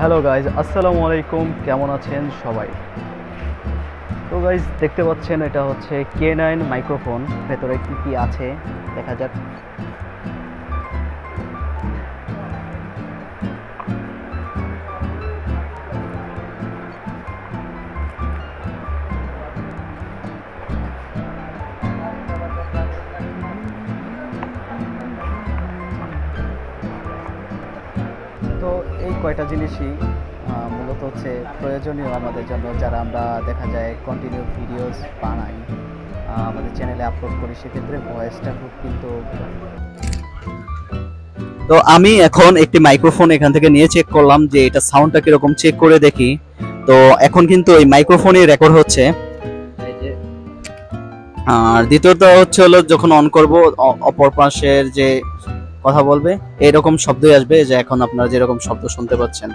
Hello guys, আসসালামু আলাইকুম। কেমন আছেন সবাই? তো গাইজ দেখতে পাচ্ছেন এটা হচ্ছে K9 মাইক্রোফোন। ভেতরে কি কি আছে দেখা যাক। তো এই কয়টা জিনিসই মূলত হচ্ছে প্রয়োজনীয় আমাদের জন্য, যারা আমরা দেখা যায় কন্টিনিউ ভিডিওস বানাই, আমাদের চ্যানেলে আপলোড করি, সেক্ষেত্রে ভয়েসটা খুব কিন্তু। তো আমি এখন একটি মাইক্রোফোন এখান থেকে নিয়ে চেক করলাম যে এটা সাউন্ডটা কিরকম, চেক করে দেখি। তো এখন কিন্তু এই মাইক্রোফোনে রেকর্ড হচ্ছে। আর দ্বিতীয়ত হচ্ছে হলো যখন অন করব অপর পাশের যে কথা বলবে এরকম শব্দই আসবে, যে এখন আপনারা যেরকম শব্দ শুনতে পাচ্ছেন।